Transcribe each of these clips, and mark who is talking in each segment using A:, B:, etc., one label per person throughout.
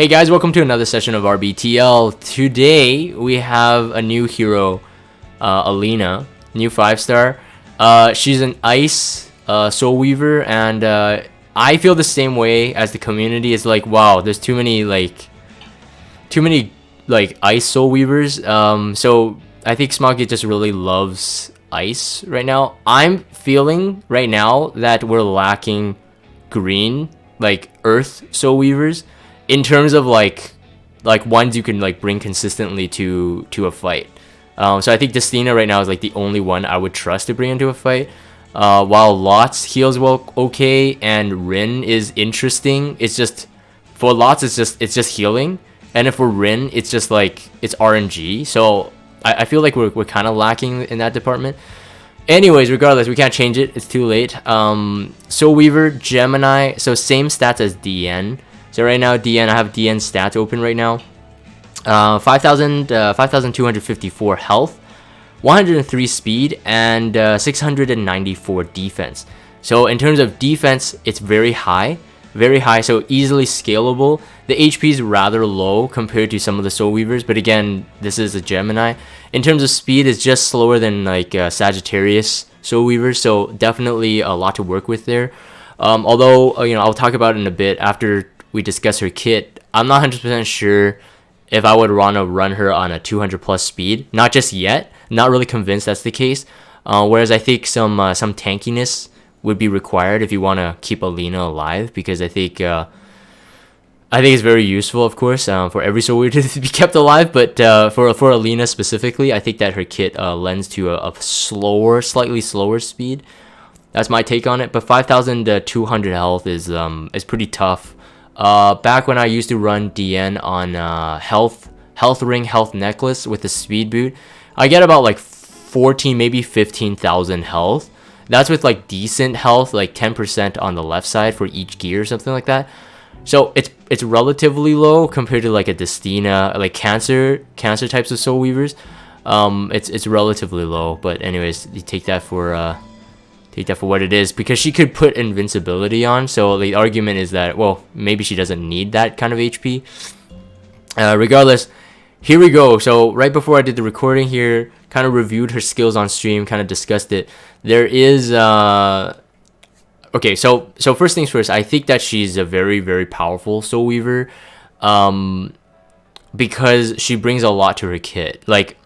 A: Hey guys, welcome to another session of RBTL. Today we have a new hero, Elena, new 5-star. She's an ice soul weaver, and I feel the same way as the community. It's like, wow, there's too many ice soul weavers. So I think Smoggy just really loves ice right now. I'm feeling right now that we're lacking green, like earth soul weavers, in terms of like ones you can like bring consistently to a fight. So I think Destina right now is like the only one I would trust to bring into a fight. While Lots heals well okay, and Rin is interesting. It's just for Lots it's just healing, and if we're Rin it's just like it's RNG. So I feel like we're kind of lacking in that department. Anyways, regardless, we can't change it. It's too late. Soul Weaver, Gemini, so same stats as DN. So right now, DN, I have DN stats open right now. 5,254 health, 103 speed, and 694 defense. So in terms of defense, it's very high, so easily scalable. The HP is rather low compared to some of the Soul Weavers, but again, this is a Gemini. In terms of speed, it's just slower than like Sagittarius Soul Weavers, so definitely a lot to work with there. Although, I'll talk about it in a bit after we discuss her kit. I'm not 100% sure if I would want to run her on a 200 plus speed. Not just yet. Not really convinced that's the case. Whereas I think some tankiness would be required if you want to keep Alena alive, because I think it's very useful, of course, for every soul weaver to be kept alive. But for Alena specifically, I think that her kit lends to a slightly slower speed. That's my take on it. But 5,200 health is pretty tough. Back when I used to run DN on health ring, health necklace with the speed boot, I get about like 14, maybe 15,000 health. That's with like decent health, like 10% on the left side for each gear or something like that. So it's relatively low compared to like a Destina, like cancer types of soul weavers. It's relatively low, but anyways, you take that for what it is, because she could put invincibility on. So the argument is that, well, maybe she doesn't need that kind of HP. Regardless, here we go. So right before I did the recording here, kind of reviewed her skills on stream, kind of discussed it. There is okay, so first things first, I think that she's a very, very powerful soul weaver, because she brings a lot to her kit. Like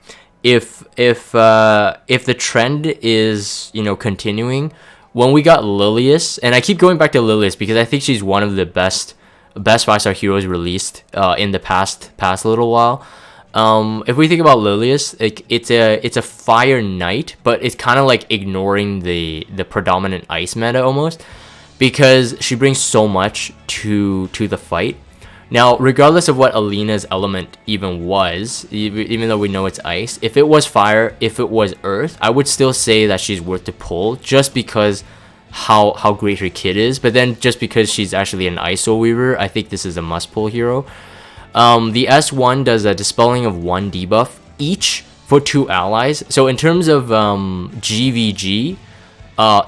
A: if the trend is continuing, when we got Lilius, and I keep going back to Lilius because I think she's one of the best 5-star heroes released in the past little while. If we think about Lilius, it's a fire knight, but it's kind of like ignoring the predominant ice meta almost, because she brings so much to the fight. Now, regardless of what Alena's element even was, even though we know it's ice, if it was fire, if it was earth, I would still say that she's worth to pull, just because how great her kit is. But then just because she's actually an ice soul weaver, I think this is a must pull hero. The S1 does a dispelling of 1 debuff each for 2 allies. So in terms of GVG,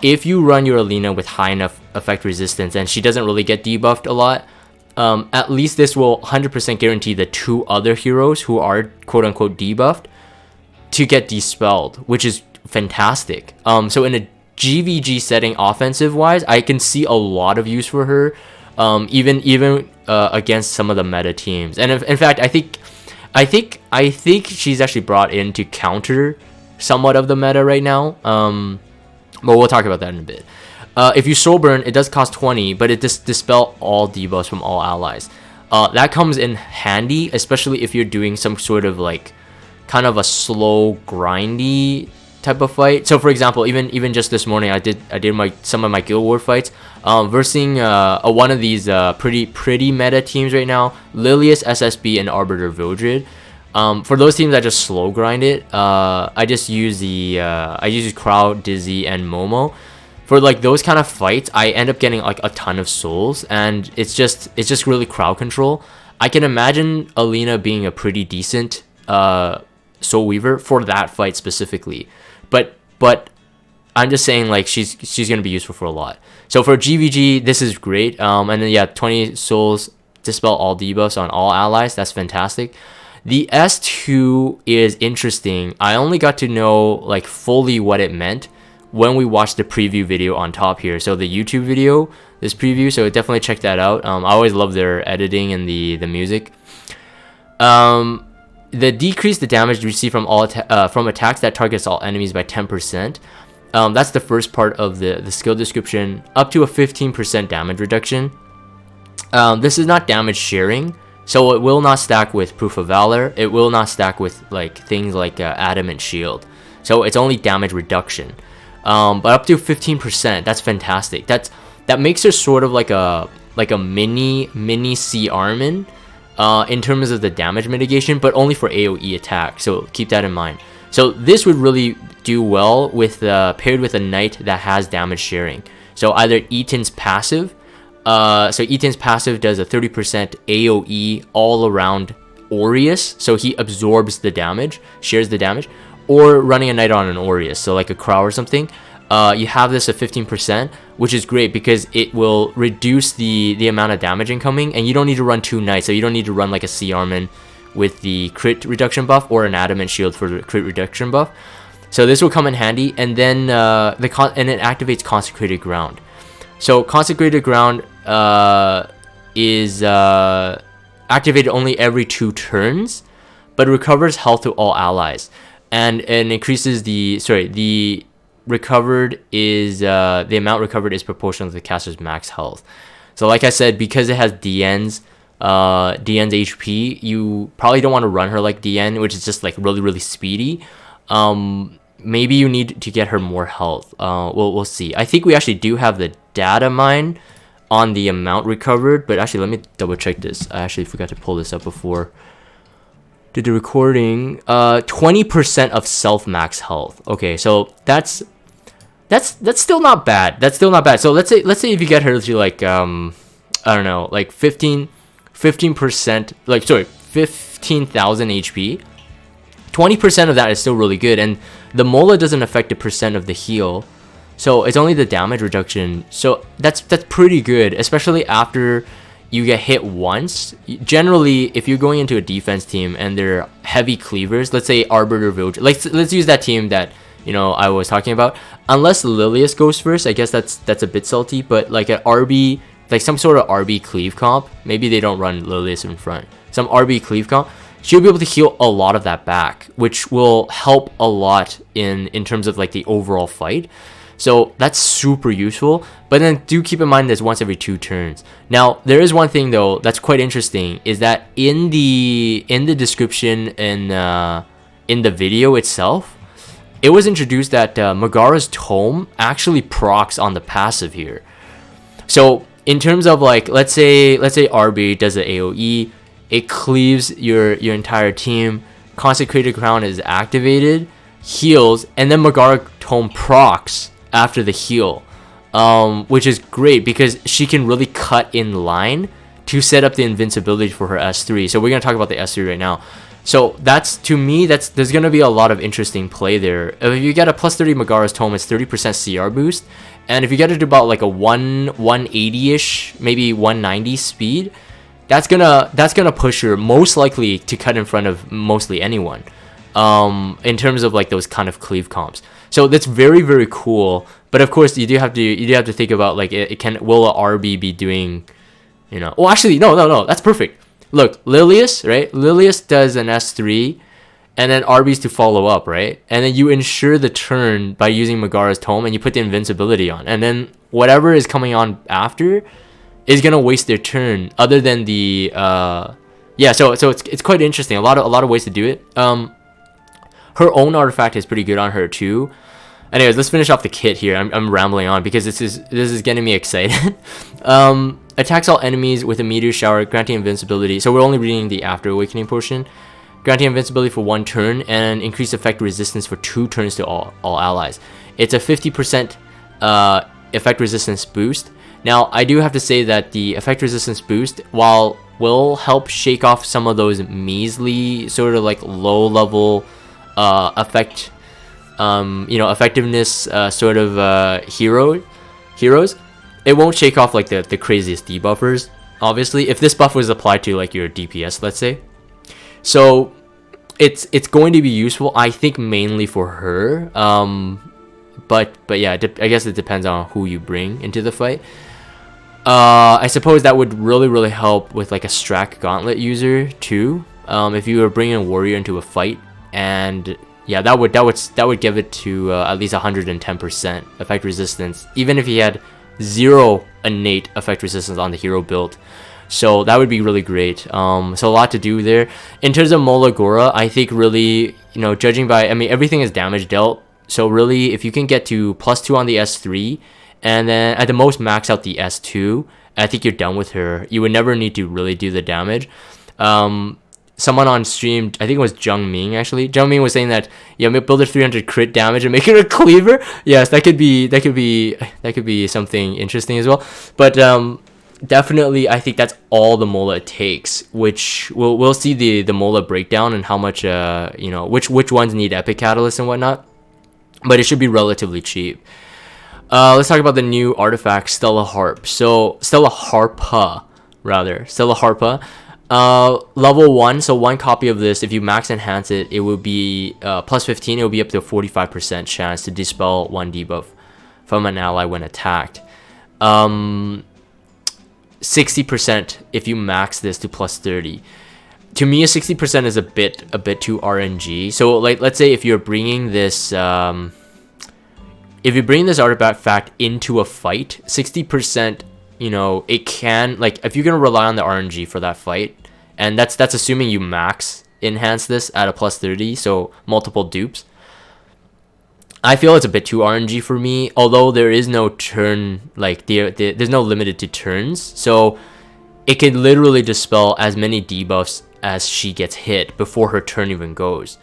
A: if you run your Elena with high enough effect resistance and she doesn't really get debuffed a lot, at least this will 100% guarantee the 2 other heroes who are quote-unquote debuffed to get dispelled, which is fantastic. So in a GVG setting, offensive-wise, I can see a lot of use for her, even against some of the meta teams. And in fact, I think she's actually brought in to counter somewhat of the meta right now. But we'll talk about that in a bit. If you soul burn, it does cost 20, but it dispel all debuffs from all allies. That comes in handy, especially if you're doing some sort of like kind of a slow, grindy type of fight. So for example, even just this morning, I did some of my Guild War fights, versing one of these pretty meta teams right now, Lilius, SSB, and Arbiter Vildred. For those teams that just slow grind it, I just use Crowd, Dizzy, and Momo. For like those kind of fights, I end up getting like a ton of souls, and it's just really crowd control. I can imagine Alena being a pretty decent soul weaver for that fight specifically, but I'm just saying like she's gonna be useful for a lot. So for GVG, this is great. And then yeah, 20 souls. dispel all debuffs on all allies. That's fantastic. The S2 is interesting. I only got to know like fully what it meant when we watched the preview video on top here. So the YouTube video, this preview, so definitely check that out. I always love their editing and the music. The decrease the damage received from all from attacks that targets all enemies by 10%. That's the first part of the skill description. Up to a 15% damage reduction. This is not damage sharing, so it will not stack with Proof of Valor. It will not stack with like things like Adamant Shield. So it's only damage reduction. But up to 15%, that's fantastic. That makes her sort of like a mini C Armin. In terms of the damage mitigation, but only for AoE attack, so keep that in mind. So this would really do well with paired with a knight that has damage sharing. So either Eaton's passive, so Eaton's passive does a 30% AoE all around Aureus, so he absorbs the damage, shares the damage, or running a knight on an Aureus, so like a Crow or something. You have this at 15%, which is great because it will reduce the amount of damage incoming, and you don't need to run 2 knights, so you don't need to run like a C Armin with the crit reduction buff or an Adamant Shield for the crit reduction buff. So this will come in handy, and then and it activates Consecrated Ground. So Consecrated Ground is activated only every 2 turns, but recovers health to all allies, and increases the recovered is the amount recovered is proportional to the caster's max health. So like I said, because it has DN's HP, you probably don't want to run her like DN, which is just like really speedy. Maybe you need to get her more health. We'll see. I think we actually do have the data mine on the amount recovered, but actually let me double check this. I actually forgot to pull this up before did the recording. 20% of self max health. Okay, so that's still not bad. That's still not bad. So let's say if you get her to like I don't know, like 15%, like sorry, 15,000 HP. 20% of that is still really good, and the Mola doesn't affect the percent of the heal, so it's only the damage reduction. So that's pretty good, especially after you get hit once. Generally, if you're going into a defense team and they're heavy cleavers, let's say Arbiter Village, like let's use that team that I was talking about. Unless Lilius goes first, I guess that's a bit salty, but like an RB, like some sort of RB cleave comp, maybe they don't run Lilius in front. Some RB cleave comp, she'll be able to heal a lot of that back, which will help a lot in terms of like the overall fight. So that's super useful, but then do keep in mind there's once every 2 turns. Now, there is one thing though that's quite interesting, is that in the description and in the video itself, it was introduced that Magara's Tome actually procs on the passive here. So in terms of like, let's say RB does the AoE, it cleaves your entire team, Consecrated Ground is activated, heals, and then Magara Tome procs after the heal, which is great because she can really cut in line to set up the invincibility for her S3. So we're going to talk about the S3 right now. So that's, to me, there's going to be a lot of interesting play there. If you get a plus 30 Magara's Tome, it's 30% CR boost. And if you get it to about like a 180-ish, maybe 190 speed, that's gonna push her most likely to cut in front of mostly anyone. In terms of like those kind of cleave comps. So that's very cool. But of course you do have to think about like will a RB be doing, oh actually no, that's perfect. Look, Lilius, right? Lilius does an S3 and then RBs to follow up, right? And then you ensure the turn by using Magara's Tome and you put the invincibility on. And then whatever is coming on after is gonna waste their turn, other than the so it's quite interesting. A lot of ways to do it. Her own artifact is pretty good on her too. Anyways, let's finish off the kit here. I'm rambling on because this is getting me excited. Attacks all enemies with a meteor shower, granting invincibility. So we're only reading the After Awakening portion. Granting invincibility for 1 turn and increased effect resistance for 2 turns to all allies. It's a 50% effect resistance boost. Now, I do have to say that the effect resistance boost, while will help shake off some of those measly sort of like low level effectiveness sort of heroes, it won't shake off like the craziest debuffers. obviously, if this buff was applied to like your DPS, let's say. So it's going to be useful, I think, mainly for her. But yeah, I guess it depends on who you bring into the fight. I suppose that would really help with like a Strack Gauntlet user too. If you were bringing a warrior into a fight, and yeah, that would give it to at least 110% effect resistance, even if he had 0 innate effect resistance on the hero build. So that would be really great. So a lot to do there. In terms of Molagora, I think really, you know, judging by, I mean, everything is damage dealt. So really, if you can get to +2 on the S3, and then at the most max out the S2, I think you're done with her. You would never need to really do the damage. Someone on stream, I think it was Jung Ming actually. Jung Ming was saying that, yeah, build a 300 crit damage and make her a cleaver. Yes, that could be something interesting as well. But definitely, I think that's all the Mola takes. Which we'll see the Mola breakdown and how much you know, which ones need epic catalyst and whatnot. But it should be relatively cheap. Let's talk about the new artifact, Stella Harp. So Stella Harpa, rather. Stella Harpa. Level 1, so 1 copy of this, if you max enhance it, it will be plus 15, it will be up to a 45% chance to dispel 1 debuff from an ally when attacked. 60% if you max this to plus 30. To me, a 60% is a bit too RNG. So like, let's say if you're bringing this artifact into a fight, 60%, you know, it can, like, if you're gonna rely on the RNG for that fight, and that's assuming you max enhance this at a plus 30, so multiple dupes, I feel it's a bit too RNG for me. Although there is no turn, like there's no limited to turns, so it can literally dispel as many debuffs as she gets hit before her turn even goes.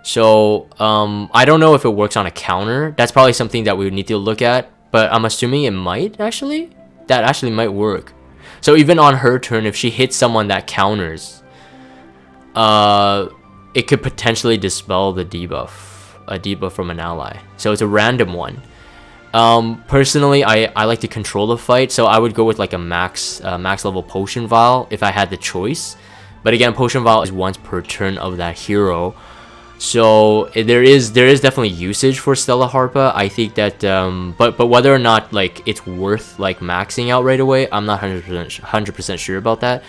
A: So I don't know if it works on a counter. That's probably something that we would need to look at, but I'm assuming it might actually. That actually might work. So even on her turn, if she hits someone that counters, it could potentially dispel the debuff, a debuff from an ally. So it's a random one. Personally, I like to control the fight, so I would go with like a max level potion vial if I had the choice. But again, potion vial is once per turn of that hero. So there is definitely usage for Stella Harpa. I think that, but whether or not like it's worth like maxing out right away, I'm not 100% sure about that.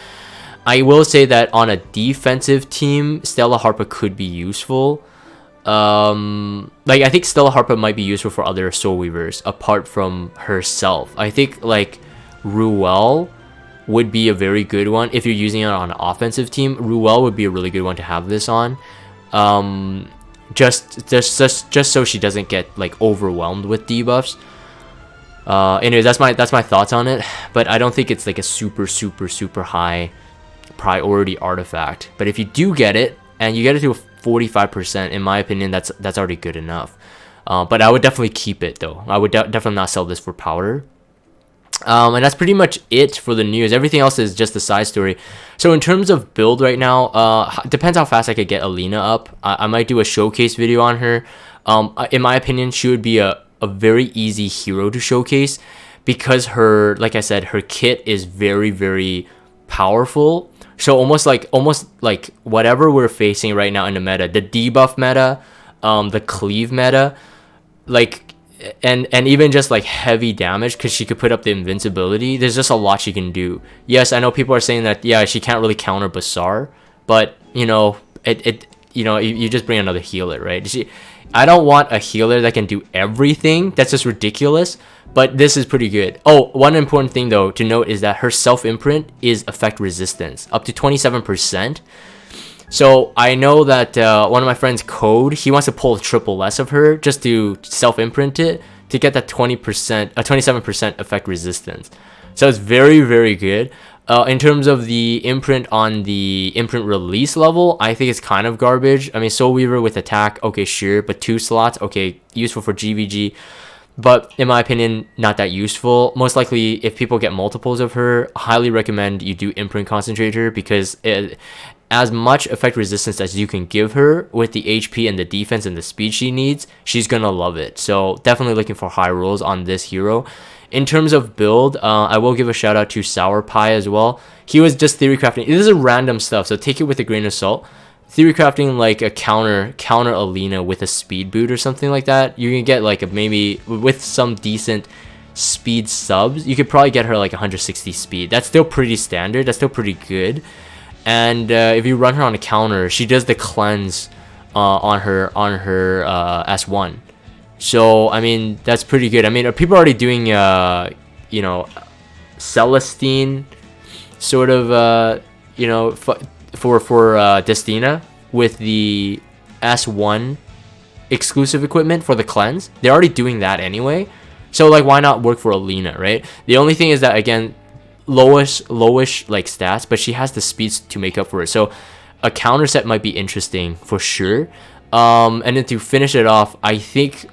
A: I will say that on a defensive team, Stella Harpa could be useful. Like I think Stella Harpa might be useful for other Soul Weavers apart from herself. I think like Ruel would be a very good one if you're using it on an offensive team. Ruel would be a really good one to have this on. Just so she doesn't get like overwhelmed with debuffs. Anyways, that's my thoughts on it, but I don't think it's like a super high priority artifact. But if you do get it and you get it to a 45%, in my opinion, that's already good enough. But I would definitely keep it though. I would definitely not sell this for powder. And that's pretty much it for the news. Everything else is just a side story. So in terms of build right now, depends how fast I could get Elena up. I might do a showcase video on her. In my opinion, she would be a very easy hero to showcase because her, like I said, her kit is very powerful. So almost like whatever we're facing right now in the meta, the debuff meta, the cleave meta, like, and even just like heavy damage, because she could put up the invincibility. There's just a lot she can do. Yes, I know people are saying that, yeah, she can't really counter Bazaar, but you know, you just bring another healer, right? I don't want a healer that can do everything. That's just ridiculous. But this is pretty good. Oh, one important thing though to note is that her self imprint is effect resistance up to 27%. So I know that one of my friends, Code, he wants to pull a triple less of her just to self-imprint it to get that 27% effect resistance. So it's very good. In terms of the imprint on the imprint release level, I think it's kind of garbage. I mean, Soul Weaver with attack, okay, sure, but 2 slots, okay, useful for GVG. But in my opinion, not that useful. Most likely, if people get multiples of her, I highly recommend you do imprint concentrator, because as much effect resistance as you can give her with the HP and the defense and the speed she needs, she's gonna love it. So definitely looking for high rolls on this hero. In terms of build, I will give a shout out to Sour Pie as well. He was just theory crafting. This is random stuff, so take it with a grain of salt. Theory crafting like a counter Alena with a speed boot or something like that. You can get like maybe with some decent speed subs, you could probably get her like 160 speed. That's still pretty standard. That's still pretty good. And if you run her on a counter, she does the cleanse on her S1. So I mean that's pretty good. I mean, are people already doing you know, Celestine sort of you know, for Destina with the S1 exclusive equipment for the cleanse? They're already doing that anyway. So like, why not work for Elena, right? The only thing is that, again, lowish like stats, but she has the speeds to make up for it. So a counter set might be interesting for sure. And then to finish it off, I think,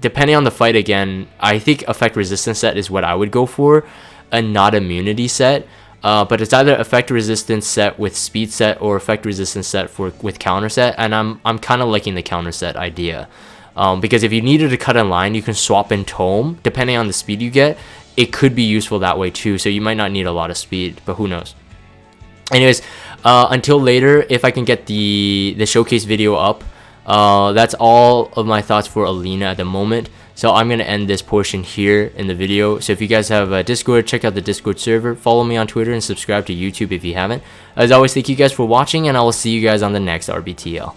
A: depending on the fight again, I think effect resistance set is what I would go for, and not immunity set. But it's either effect resistance set with speed set or effect resistance set with counter set, and I'm kind of liking the counter set idea. Because if you needed to cut in line, you can swap in Tome. Depending on the speed you get, it could be useful that way too. So you might not need a lot of speed, but who knows. Anyways, until later, if I can get the showcase video up, that's all of my thoughts for Alena at the moment. So I'm going to end this portion here in the video. So if you guys have a Discord, check out the Discord server. Follow me on Twitter and subscribe to YouTube if you haven't. As always, thank you guys for watching, and I will see you guys on the next RBTL.